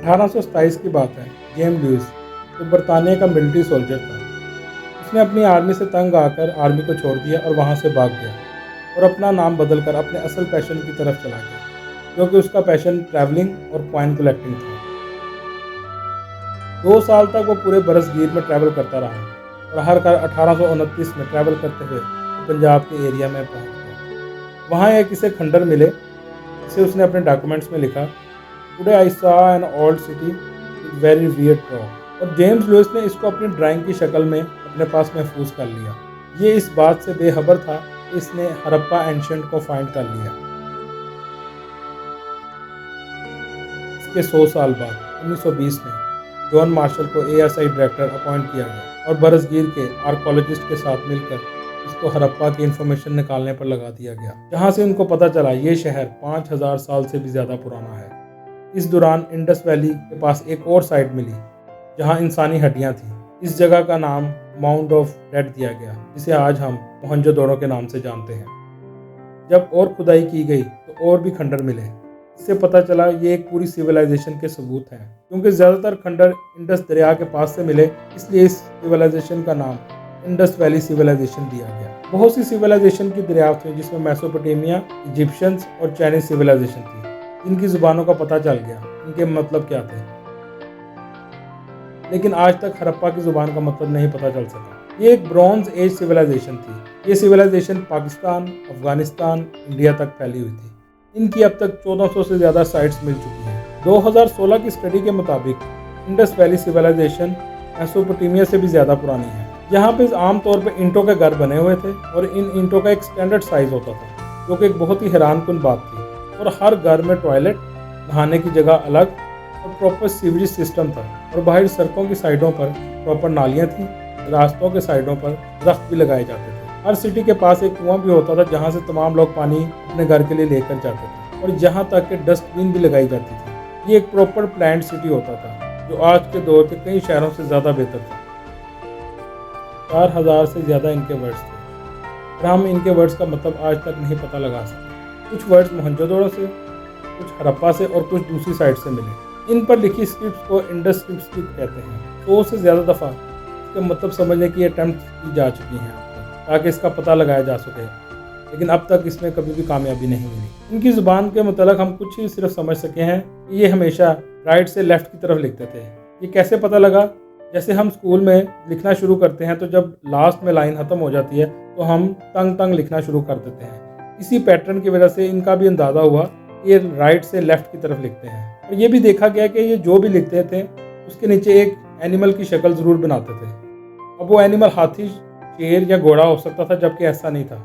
1827 की बात है। जेम्स लुइस, जो बरतानिया का मिलिट्री सोल्जर था, उसने अपनी आर्मी से तंग आकर आर्मी को छोड़ दिया और वहाँ से भाग गया और अपना नाम बदलकर अपने असल पैशन की तरफ चला गया, जो कि उसका पैशन ट्रैवलिंग और कॉइन कलेक्टिंग था। 2 साल तक वो पूरे बरसगीर में ट्रैवल करता रहा और हर 1829 में ट्रैवल करते हुए वो पंजाब के एरिया में पहुंच गया। वहाँ एक किसे खंडर मिले, जिसे उसने अपने डॉक्यूमेंट्स में लिखा, today I saw an old city with very weird talk. और जेम्स लुइस ने इसको अपनी ड्राइंग की शक्ल में अपने पास महफूज कर लिया। ये इस बात से बेखबर था कि इसने हड़प्पा एंशिएंट को फाइंड कर लिया। इसके 100 साल बाद 1920 में जॉन मार्शल को एएसआई डायरेक्टर अपॉइंट किया गया और बरसगीर के आर्कोलॉजिस्ट के साथ मिलकर इसको हड़प्पा की इंफॉर्मेशन निकालने पर लगा दिया गया, जहां से उनको पता चला ये शहर 5000 साल से भी ज़्यादा पुराना है। इस दौरान इंडस वैली के पास एक और साइट मिली जहां इंसानी हड्डियां थीं। इस जगह का नाम माउंट ऑफ डेड दिया गया, जिसे आज हम मोहनजोदड़ो के नाम से जानते हैं। जब और खुदाई की गई तो और भी खंडर मिले। इससे पता चला ये एक पूरी सिविलाइजेशन के सबूत हैं। क्योंकि ज़्यादातर खंडर इंडस दरिया के पास से मिले, इसलिए इस सिविलाइजेशन का नाम इंडस वैली सिविलाइजेशन दिया गया। बहुत सी सिविलाइजेशन की दरियाफ्त हुई, जिसमें मेसोपोटामिया, इजिप्शियंस और चाइनीज सिविलाइजेशन थी। इनकी जुबानों का पता चल गया, इनके मतलब क्या थे, लेकिन आज तक हड़प्पा की जुबान का मतलब नहीं पता चल सका। ये एक ब्रॉन्ज एज सिविलाइजेशन थी। ये सिविलाइजेशन पाकिस्तान, अफगानिस्तान, इंडिया तक फैली हुई थी। इनकी अब तक 1400 से ज़्यादा साइट्स मिल चुकी हैं। 2016 की स्टडी के मुताबिक इंडस वैली सिविलाइजेशन मेसोपोटामिया से भी ज़्यादा पुरानी है। यहाँ पे आमतौर पर ईंटों के घर बने हुए थे और इन ईंटों का एक स्टैंडर्ड साइज होता था, जो कि एक बहुत ही हैरानकुन बात थी। और हर घर में टॉयलेट, नहाने की जगह अलग और प्रॉपर सीवरेज सिस्टम था। और बाहर सड़कों की साइडों पर प्रॉपर नालियाँ थीं। रास्तों के साइडों पर दरख्त भी लगाए जाते थे। हर सिटी के पास एक कुआं भी होता था, जहाँ से तमाम लोग पानी अपने घर के लिए लेकर जाते थे। और यहाँ तक कि डस्टबिन भी लगाई जाती थी। ये एक प्रॉपर प्लान्ड सिटी होता था, जो आज के दौर के कई शहरों से ज़्यादा बेहतर था। 4000 से ज़्यादा इनके वर्ड्स थे, और हम इनके वर्ड्स का मतलब आज तक नहीं पता लगा सके। कुछ वर्ड्स मोहनजोदड़ो से, कुछ हड़प्पा से और कुछ दूसरी साइड से मिले। इन पर लिखी स्क्रिप्ट को इंडस स्क्रिप्ट कहते हैं। 100 से ज़्यादा दफ़ा इसके मतलब समझने की अटैम्प्ट की जा चुकी हैं अब तक, ताकि इसका पता लगाया जा सके, लेकिन अब तक इसमें कभी भी कामयाबी नहीं मिली। इनकी ज़ुबान के मतलब हम कुछ ही सिर्फ समझ सके हैं कि ये हमेशा राइट से लेफ़्ट की तरफ लिखते थे। ये कैसे पता लगा? जैसे हम स्कूल में लिखना शुरू करते हैं तो जब लास्ट में लाइन ख़त्म हो जाती है तो हम तंग तंग लिखना शुरू कर देते हैं। इसी पैटर्न की वजह से इनका भी अंदाज़ा हुआ कि ये राइट से लेफ़्ट की तरफ लिखते हैं। और ये भी देखा गया कि ये जो भी लिखते थे उसके नीचे एक एनिमल की शक्ल ज़रूर बनाते थे। अब वो एनिमल हाथी, शेर या घोड़ा हो सकता था, जबकि ऐसा नहीं था।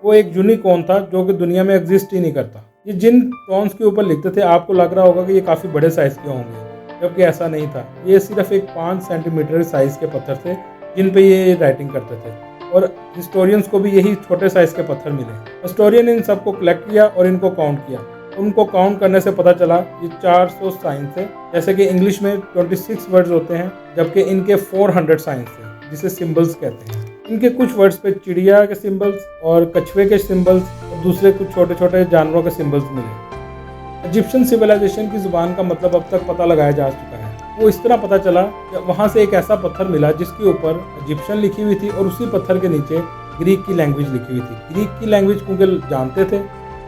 वो एक यूनिकॉर्न था जो कि दुनिया में एग्जिस्ट ही नहीं करता। ये जिन टोन्स के ऊपर लिखते थे आपको लग रहा होगा कि ये काफ़ी बड़े साइज़ के होंगे, जबकि ऐसा नहीं था। ये सिर्फ एक 5 सेंटीमीटर साइज़ के पत्थर थे जिन पे ये राइटिंग करते थे। और हिस्टोरियंस को भी यही छोटे साइज़ के पत्थर मिले। हिस्टोरियन इन सबको कलेक्ट किया और इनको काउंट किया। उनको काउंट करने से पता चला ये 400 साइंस थे। जैसे कि इंग्लिश में 26 वर्ड्स होते हैं, जबकि इनके 400 साइंस थे, जिसे सिम्बल्स कहते हैं। इनके कुछ वर्ड्स पे चिड़िया के सिंबल्स और कछुए के सिंबल्स और दूसरे कुछ छोटे छोटे जानवरों के सिंबल्स मिले। इजिप्शियन सिविलाइजेशन की ज़ुबान का मतलब अब तक पता लगाया जा चुका है। वो इस तरह पता चला कि वहाँ से एक ऐसा पत्थर मिला जिसके ऊपर इजिप्शियन लिखी हुई थी और उसी पत्थर के नीचे ग्रीक की लैंग्वेज लिखी हुई थी। ग्रीक की लैंग्वेज क्योंकि जानते थे,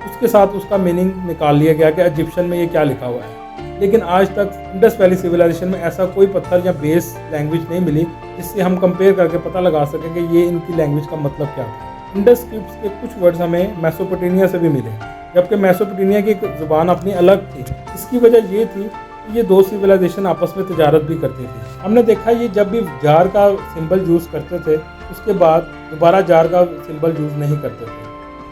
उसके साथ उसका मीनिंग निकाल लिया गया कि इजिप्शियन में ये क्या लिखा हुआ है। लेकिन आज तक इंडस वैली सिविलाइजेशन में ऐसा कोई पत्थर या बेस लैंग्वेज नहीं मिली जिससे हम कंपेयर करके पता लगा सकें कि ये इनकी लैंग्वेज का मतलब क्या था। इंडस स्क्रिप्ट्स के कुछ वर्ड्स हमें मेसोपोटामिया से भी मिले, जबकि मेसोपोटामिया की एक अपनी अलग थी। इसकी वजह ये थी कि ये दो सिविलाइजेशन आपस में तिजारत भी करती थी। हमने देखा ये जब भी जार का सिंबल यूज़ करते थे उसके बाद दोबारा जार का सिंबल यूज़ नहीं करते थे,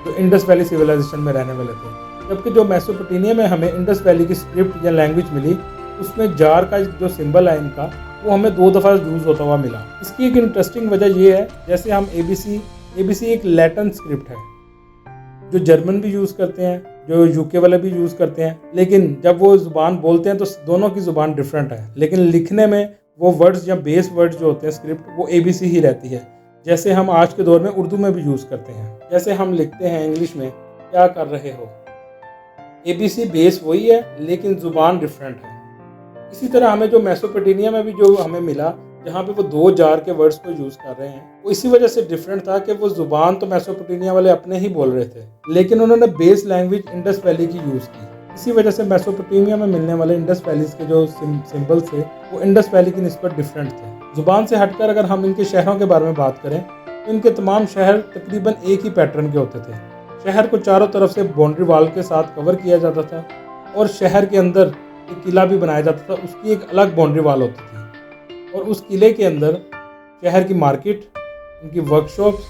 जो इंडस वैली सिविलाइजेशन में रहने वाले थे। जबकि जो मेसोपोटामिया में हमें इंडस वैली की स्क्रिप्ट या लैंग्वेज मिली, उसमें जार का जो सिंबल है इनका, वो हमें 2 दफ़ा यूज़ होता हुआ मिला। इसकी एक इंटरेस्टिंग वजह ये है, जैसे हम ABC एक लैटिन स्क्रिप्ट है जो जर्मन भी यूज़ करते हैं, जो यूके वाले भी यूज़ करते हैं, लेकिन जब वो ज़ुबान बोलते हैं तो दोनों की ज़ुबान डिफरेंट है। लेकिन लिखने में वो वर्ड्स या बेस वर्ड्स जो होते हैं स्क्रिप्ट, वो ABC ही रहती है, जैसे हम आज के दौर में उर्दू में भी यूज़ करते हैं। जैसे हम लिखते हैं इंग्लिश में क्या कर रहे हो, ABC बेस वही है लेकिन ज़ुबान डिफरेंट है। इसी तरह हमें जो मेसोपोटामिया में भी जो हमें मिला, जहाँ पे वो 2 जार के वर्ड्स को यूज़ कर रहे हैं, वो इसी वजह से डिफरेंट था कि वो ज़ुबान तो मेसोपोटामिया वाले अपने ही बोल रहे थे, लेकिन उन्होंने बेस लैंग्वेज इंडस वैली की यूज़ की। इसी वजह से मेसोपोटामिया में मिलने वाले इंडस वैलीज के जो सिंबल्स थे वो इंडस वैली की निस्बत डिफरेंट थे। ज़ुबान से हटकर अगर हम इनके शहरों के बारे में बात करें तो इनके तमाम शहर तकरीबन एक ही पैटर्न के होते थे। शहर को चारों तरफ से बाउंड्री वाल के साथ कवर किया जाता था और शहर के अंदर एक किला भी बनाया जाता था, उसकी एक अलग बाउंड्री वाल होती थी और उस किले के अंदर शहर की मार्केट, उनकी वर्कशॉप्स,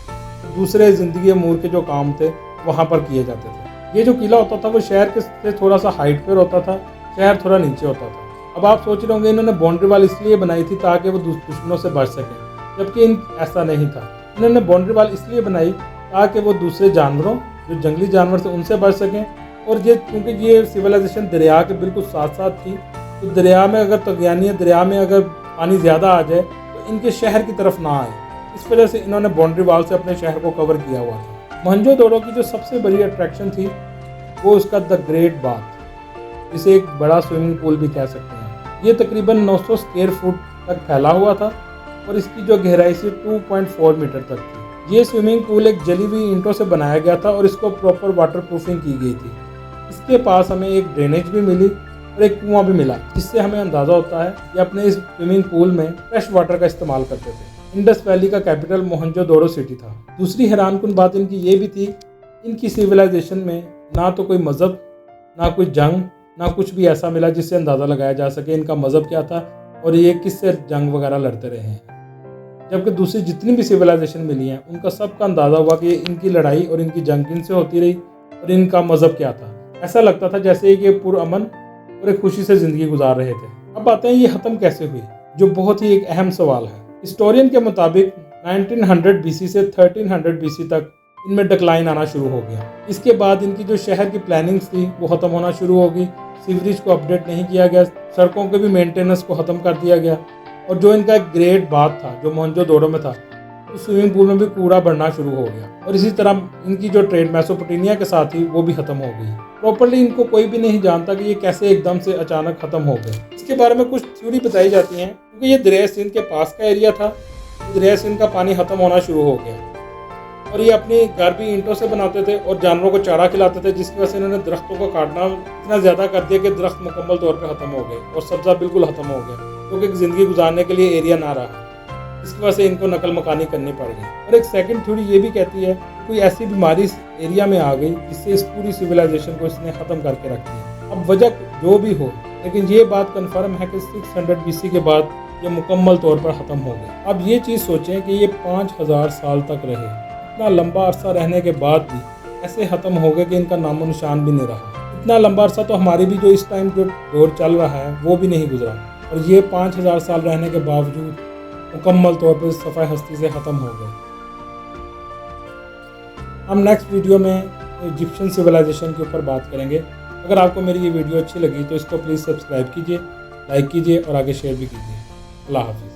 दूसरे ज़िंदगी अमूर के जो काम थे वहाँ पर किए जाते थे। ये जो किला होता था वो शहर के से थोड़ा सा हाइट पर होता था, शहर थोड़ा नीचे होता था। अब आप सोच रहे होंगे इन्होंने बाउंड्री वाल इसलिए बनाई थी ताकि वो दुश्मनों से बच सकें, जबकि ऐसा नहीं था। इन्होंने बाउंड्री वाल इसलिए बनाई ताकि वो दूसरे जानवरों, जो जंगली जानवर थे, उनसे बच सकें। और ये क्योंकि ये सिविलाइजेशन दरिया के बिल्कुल साथ साथ थी, तो दरिया में अगर तगयानी है, दरिया में अगर पानी ज़्यादा आ जाए तो इनके शहर की तरफ ना आए, इस वजह से इन्होंने बाउंड्री वाल से अपने शहर को कवर किया हुआ था। मोहनजोदड़ो की जो सबसे बड़ी अट्रैक्शन थी वो उसका द ग्रेट बाथ, जिसे एक बड़ा स्विमिंग पूल भी कह सकते हैं। ये तकरीबन 900 स्क्वायर फुट तक फैला हुआ था और इसकी जो गहराई से 2.4 मीटर तक थी। ये स्विमिंग पूल एक जली हुई ईंटों से बनाया गया था और इसको प्रॉपर वाटर प्रूफिंग की गई थी। इसके पास हमें एक ड्रेनेज भी मिली और एक कुआं भी मिला, जिससे हमें अंदाज़ा होता है कि अपने इस स्विमिंग पूल में फ्रेश वाटर का इस्तेमाल करते थे। इंडस वैली का कैपिटल मोहनजोदड़ो सिटी था। दूसरी हैरानकुन बात इनकी ये भी थी, इनकी सिविलाइजेशन में ना तो कोई मज़हब, ना कोई जंग, ना कुछ भी ऐसा मिला जिससे अंदाज़ा लगाया जा सके इनका मज़हब क्या था और ये किससे जंग वगैरह लड़ते रहे हैं। जबकि दूसरी जितनी भी सिविलाइजेशन मिली हैं उनका सबका अंदाज़ा हुआ कि इनकी लड़ाई और इनकी जंग किनसे होती रही और इनका मज़हब क्या था। ऐसा लगता था जैसे कि पुरअमन और एक खुशी से ज़िंदगी गुजार रहे थे। अब आते हैं ये ख़त्म कैसे हुई, जो बहुत ही एक अहम सवाल है। हिस्टोरियन के मुताबिक 1900 BC से 1300 BC तक इनमें डिक्लाइन आना शुरू हो गया। इसके बाद इनकी जो शहर की प्लानिंग्स थी वो ख़त्म होना शुरू हो गई, सीवरेज को अपडेट नहीं किया गया, सड़कों के भी मेंटेनेंस को ख़त्म कर दिया गया और जो इनका एक ग्रेट बाथ था जो मोहनजोदड़ो में था, उस स्विमिंग पूल में भी कूड़ा बढ़ना शुरू हो गया और इसी तरह इनकी जो ट्रेड मेसोपोटामिया के साथ थी वो भी ख़त्म हो गई। प्रॉपर्ली इनको कोई भी नहीं जानता कि ये कैसे एकदम से अचानक ख़त्म हो गए। इसके बारे में कुछ थ्योरी बताई जाती हैं, क्योंकि ये दरिया सिंध के पास का एरिया था, दरिया सिंध का पानी ख़त्म होना शुरू हो गया और ये अपने घर भी ईंटों से बनाते थे और जानवरों को चारा खिलाते थे, जिसकी वजह से इन्होंने दरख्तों को काटना इतना ज़्यादा कर दिया कि दरख्त मुकम्मल तौर पर ख़त्म हो गए और सब्ज़ा बिल्कुल ख़त्म हो गया, क्योंकि ज़िंदगी गुजारने के लिए एरिया ना रहा। इसकी वजह से इनको नकल मकानी करनी पड़ गई। और एक सेकंड थ्योरी ये भी कहती है कोई ऐसी बीमारी इस एरिया में आ गई जिससे इस पूरी सिविलाइजेशन को इसने ख़त्म करके रख दिया। अब वजह जो भी हो, लेकिन ये बात कन्फर्म है कि 600 BC के बाद ये मुकम्मल तौर पर ख़त्म हो गए। अब ये चीज़ सोचें कि ये 5000 साल तक रहे, इतना लंबा अरसा रहने के बाद भी ऐसे ख़त्म हो गए कि इनका नामो निशान भी नहीं रहा। इतना लंबा अरसा तो हमारी भी जो इस टाइम जो दौर चल रहा है वो भी नहीं गुजरा और ये 5000 साल रहने के बावजूद मुकम्मल तौर पर सफ़ाई हस्ती से ख़त्म हो गए। हम नेक्स्ट वीडियो में इजिप्शियन सिविलाइजेशन के ऊपर बात करेंगे। अगर आपको मेरी ये वीडियो अच्छी लगी तो इसको प्लीज़ सब्सक्राइब कीजिए, लाइक कीजिए और आगे शेयर भी कीजिए। अल्लाह हाफ़िज़।